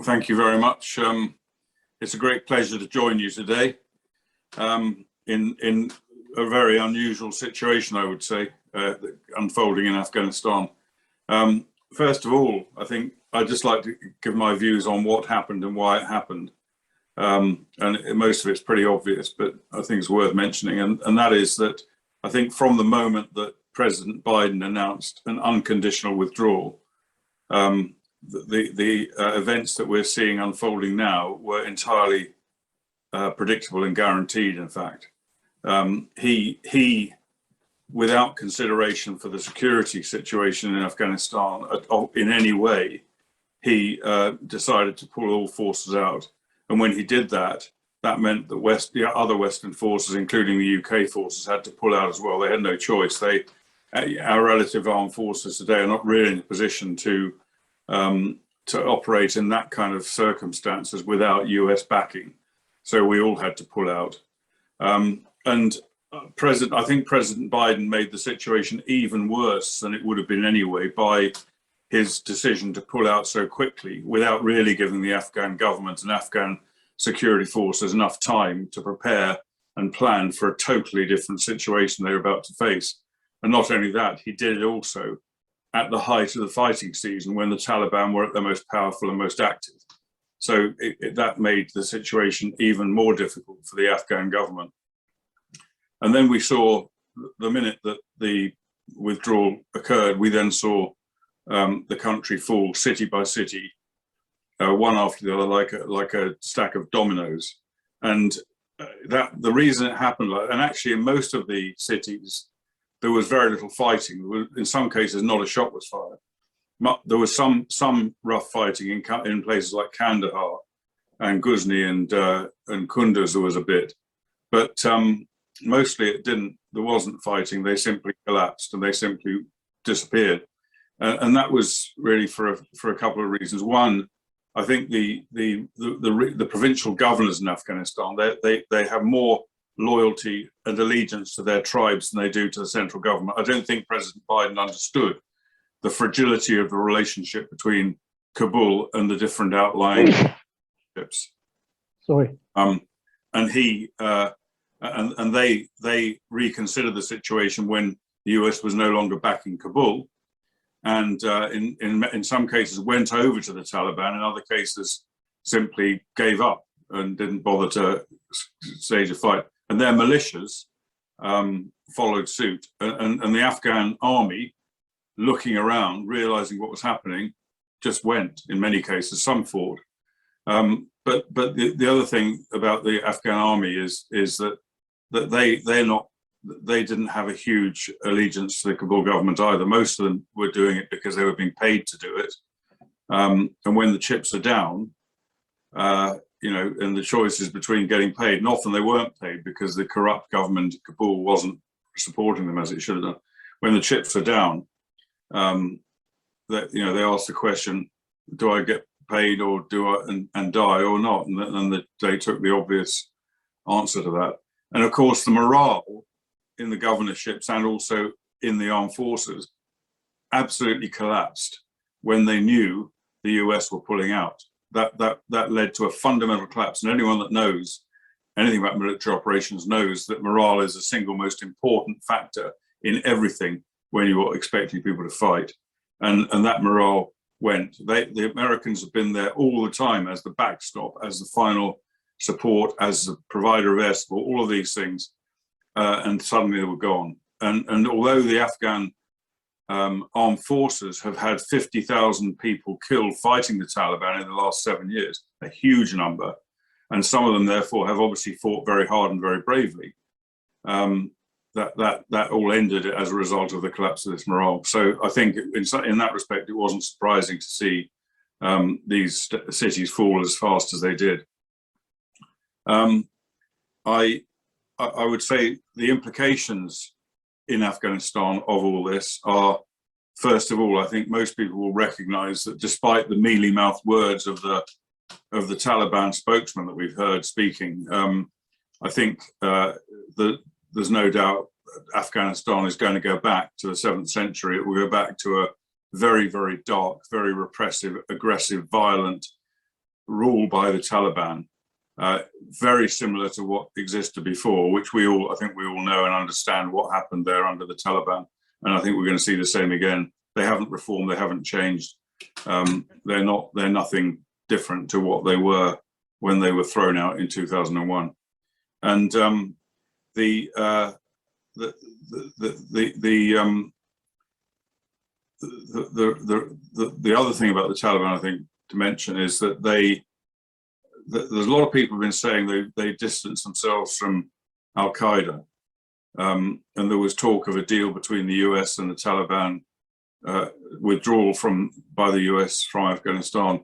Thank you very much. It's a great pleasure to join you today in a very unusual situation, I would say, unfolding in Afghanistan. First of all, I think I'd just like to give my views on what happened and why it happened. And most of it's pretty obvious, but I think it's worth mentioning. And that is that I think from the moment that President Biden announced an unconditional withdrawal, the events that we're seeing unfolding now were entirely predictable and guaranteed. In fact, he, without consideration for the security situation in Afghanistan in any way, he decided to pull all forces out. And when he did that, that meant that the other Western forces, including the UK forces, had to pull out as well. They had no choice. Our relative armed forces today are not really in a position to operate in that kind of circumstances without US backing. So we all had to pull out. I think President Biden made the situation even worse than it would have been anyway by his decision to pull out so quickly without really giving the Afghan government and Afghan security forces enough time to prepare and plan for a totally different situation they were about to face. And not only that, he did it also at the height of the fighting season when the Taliban were at their most powerful and most active. So that made the situation even more difficult for the Afghan government. And then we saw the minute that the withdrawal occurred, we then saw the country fall city by city, one after the other, like a stack of dominoes. And the reason it happened, and actually in most of the cities, there was very little fighting. In some cases, not a shot was fired. There was some rough fighting in places like Kandahar and Ghuzni and Kunduz. There was a bit, but mostly there wasn't fighting. They simply collapsed and they simply disappeared, and that was really for a couple of reasons. One, I think the provincial governors in Afghanistan, they have more loyalty and allegiance to their tribes than they do to the central government. I don't think President Biden understood the fragility of the relationship between Kabul and the different outlying ships. Sorry. And they reconsidered the situation when the US was no longer backing Kabul, and in some cases went over to the Taliban. In other cases, simply gave up and didn't bother to stage a fight. And their militias followed suit. And the Afghan army, looking around, realizing what was happening, just went. In many cases, some fought. But the other thing about the Afghan army is that they didn't have a huge allegiance to the Kabul government either. Most of them were doing it because they were being paid to do it. And when the chips are down, and the choices between getting paid, and often they weren't paid because the corrupt government in Kabul wasn't supporting them as it should have done. When the chips are down, they ask the question, do I get paid or do I and die or not? And then they took the obvious answer to that. And of course, the morale in the governorships and also in the armed forces absolutely collapsed when they knew the US were pulling out. That led to a fundamental collapse. And anyone that knows anything about military operations knows that morale is the single most important factor in everything when you're expecting people to fight. And that morale went. The Americans have been there all the time as the backstop, as the final support, as the provider of air support, all of these things. And suddenly they were gone. And although the Afghan armed forces have had 50,000 people killed fighting the Taliban in the last 7 years, a huge number, and some of them therefore have obviously fought very hard and very bravely. That all ended as a result of the collapse of this morale. So I think in that respect, it wasn't surprising to see these cities fall as fast as they did. I would say the implications in Afghanistan of all this are, first of all, I think most people will recognize that despite the mealy-mouthed words of the Taliban spokesman that we've heard speaking, I think there's no doubt Afghanistan is going to go back to the 7th century. It will go back to a very, very dark, very repressive, aggressive, violent rule by the Taliban, very similar to what existed before, which I think we all know and understand what happened there under the Taliban. And I think we're going to see the same again. They haven't reformed, they haven't changed. They're nothing different to what they were when they were thrown out in 2001. And the other thing about the Taliban, I think, to mention is that there's a lot of people have been saying they distance themselves from Al Qaeda, and there was talk of a deal between the US and the Taliban, withdrawal by the US from Afghanistan,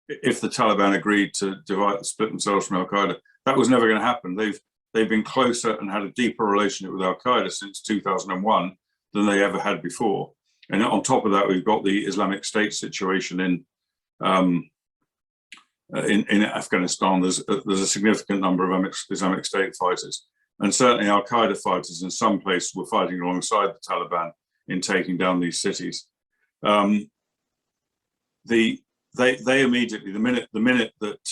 if the Taliban agreed to split themselves from Al Qaeda. That was never going to happen. They've been closer and had a deeper relationship with Al Qaeda since 2001 than they ever had before. And on top of that, we've got the Islamic State situation in Afghanistan. There's a significant number of Islamic State fighters, and certainly Al Qaeda fighters in some places were fighting alongside the Taliban in taking down these cities. They immediately, the minute that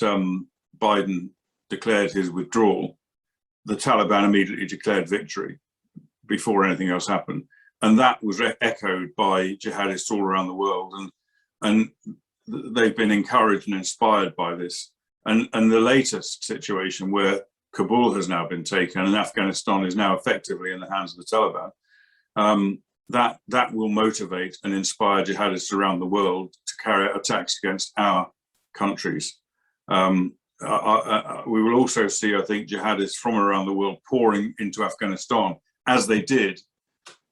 Biden declared his withdrawal, the Taliban immediately declared victory before anything else happened, and that was echoed by jihadists all around the world, and they've been encouraged and inspired by this. And the latest situation where Kabul has now been taken and Afghanistan is now effectively in the hands of the Taliban, that will motivate and inspire jihadists around the world to carry out attacks against our countries. We will also see, I think, jihadists from around the world pouring into Afghanistan, as they did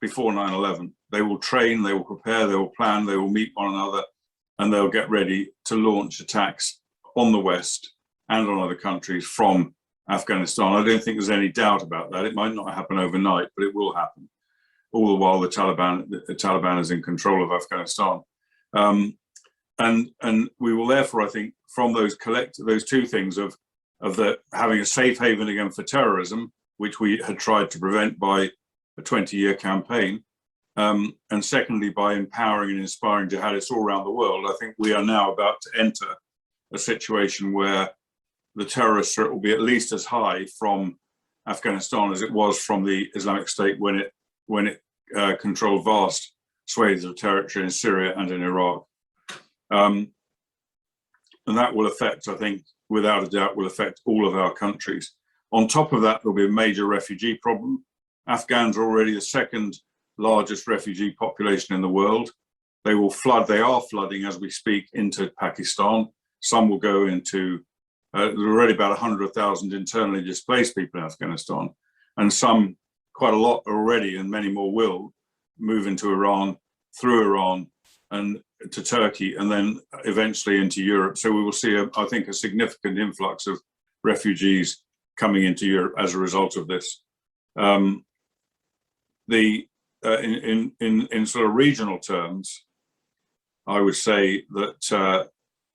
before 9/11. They will train, they will prepare, they will plan, they will meet one another, and they'll get ready to launch attacks on the West and on other countries from Afghanistan. I don't think there's any doubt about that. It might not happen overnight, but it will happen. All the while the Taliban is in control of Afghanistan. And we will therefore, I think, from those two things of having a safe haven again for terrorism, which we had tried to prevent by a 20-year campaign, and secondly, by empowering and inspiring jihadists all around the world, I think we are now about to enter a situation where the terrorist threat will be at least as high from Afghanistan as it was from the Islamic State when it controlled vast swathes of territory in Syria and in Iraq. And that will affect, I think, without a doubt, will affect all of our countries. On top of that, there'll be a major refugee problem. Afghans are already the second largest refugee population in the world. They will flood, they are flooding as we speak into Pakistan. Some will go into, there are already about 100,000 internally displaced people in Afghanistan. And some, quite a lot already, and many more will move into Iran, through Iran, and to Turkey, and then eventually into Europe. So we will see, I think, a significant influx of refugees coming into Europe as a result of this. In sort of regional terms, I would say that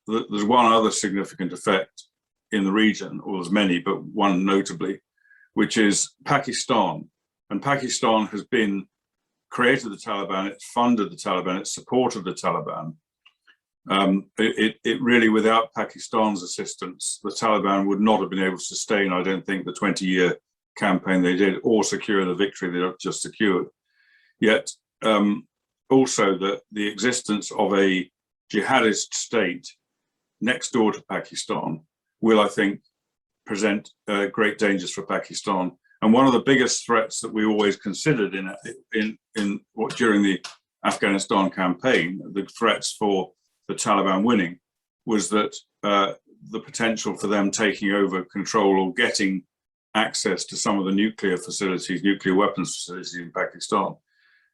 there's one other significant effect in the region, or there's many, but one notably, which is Pakistan. And Pakistan has created the Taliban, it's funded the Taliban, it's supported the Taliban. It really, without Pakistan's assistance, the Taliban would not have been able to sustain, I don't think, the 20-year campaign they did, or secure the victory they've just secured. Yet, also the existence of a jihadist state next door to Pakistan will, I think, present great dangers for Pakistan. And one of the biggest threats that we always considered during the Afghanistan campaign, the threats for the Taliban winning, was that the potential for them taking over control or getting access to some of the nuclear facilities, nuclear weapons facilities in Pakistan.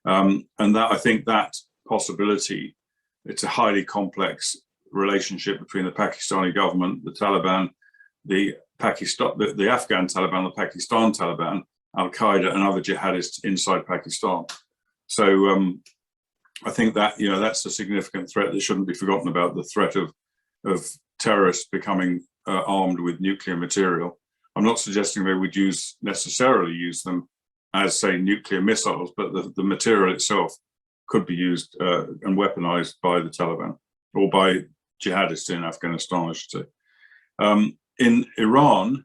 And that, I think, that possibility, it's a highly complex relationship between the Pakistani government, the Taliban, the Afghan Taliban, the Pakistan Taliban, Al Qaeda, and other jihadists inside Pakistan. So I think that, that's a significant threat that shouldn't be forgotten about, the threat of terrorists becoming armed with nuclear material. I'm not suggesting they would necessarily use them as, say, nuclear missiles, but the material itself could be used and weaponized by the Taliban, or by jihadists in Afghanistan, I should say. In Iran,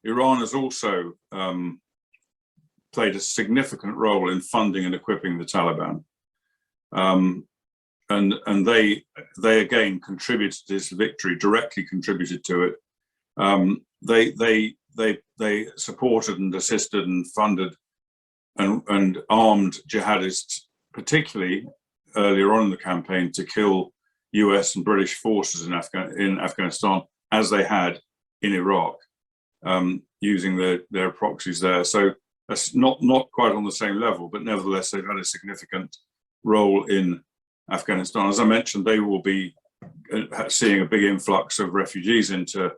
Iran has also played a significant role in funding and equipping the Taliban. And they again contributed to this victory, directly contributed to it. They supported and assisted and funded and armed jihadists, particularly earlier on in the campaign, to kill US and British forces in Afghanistan, as they had in Iraq, using their proxies there. So that's not quite on the same level, but nevertheless, they've had a significant role in Afghanistan. As I mentioned, they will be seeing a big influx of refugees into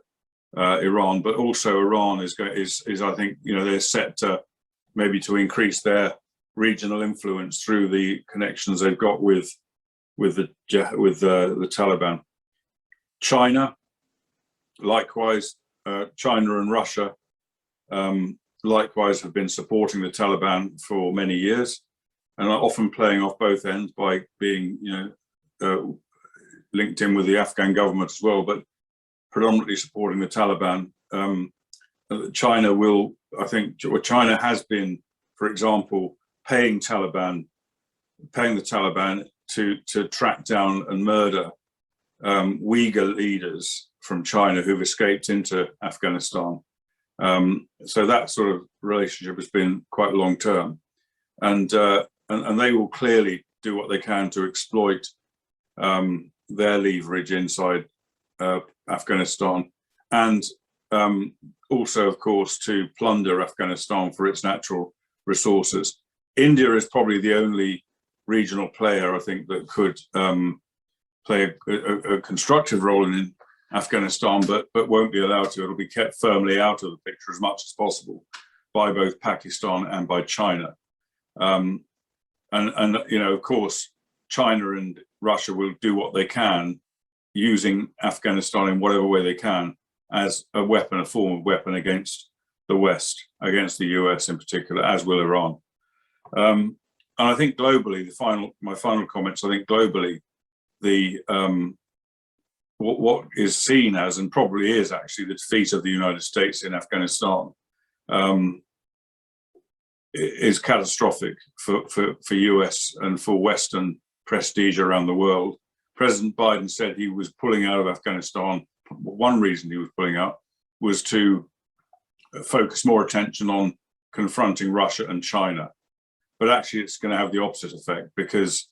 Iran, but also Iran is I think, they're set to maybe to increase their regional influence through the connections they've got with the Taliban. China, likewise, China and Russia likewise have been supporting the Taliban for many years, and are often playing off both ends by being, linked in with the Afghan government as well, but predominantly supporting the Taliban. China will, I think, China has been, for example, paying the Taliban to track down and murder Uyghur leaders from China who've escaped into Afghanistan. So that sort of relationship has been quite long term, and they will clearly do what they can to exploit their leverage inside Afghanistan, and also, of course, to plunder Afghanistan for its natural resources. India is probably the only regional player, I think, that could play a constructive role in Afghanistan, but won't be allowed to. It'll be kept firmly out of the picture as much as possible by both Pakistan and by China. And of course, China and Russia will do what they can, using Afghanistan in whatever way they can as a weapon, a form of weapon against the West, against the US in particular, as will Iran. And I think globally, my final comments, I think globally, what is seen as, and probably is actually, the defeat of the United States in Afghanistan is catastrophic for US and for Western prestige around the world. President Biden said he was pulling out of Afghanistan. One reason he was pulling out was to focus more attention on confronting Russia and China. But actually, it's going to have the opposite effect, because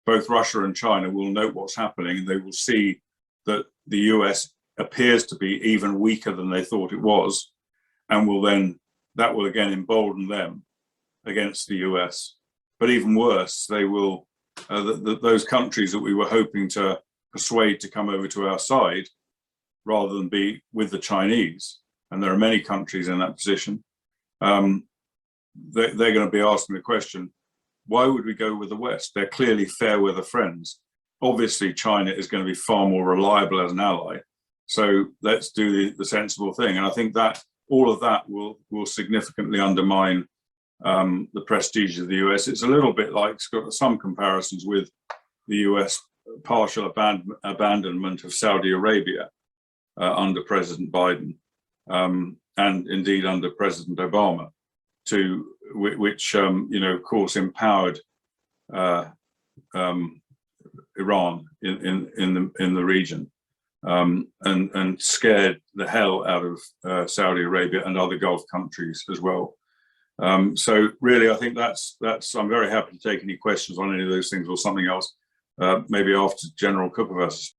both Russia and China will note what's happening, and they will see that the US appears to be even weaker than they thought it was, and that will again embolden them against the US. But even worse, they will, those countries that we were hoping to persuade to come over to our side, rather than be with the Chinese, and there are many countries in that position, they're going to be asking the question, why would we go with the West? They're clearly fair weather friends. Obviously, China is going to be far more reliable as an ally. So let's do the sensible thing. And I think that all of that will significantly undermine the prestige of the US. It's a little bit like, it's got some comparisons with the US partial abandonment of Saudi Arabia under President Biden, and indeed under President Obama, which of course empowered Iran in the region, and scared the hell out of Saudi Arabia and other Gulf countries as well. So really, I think that's. I'm very happy to take any questions on any of those things or something else, maybe after General Cooper's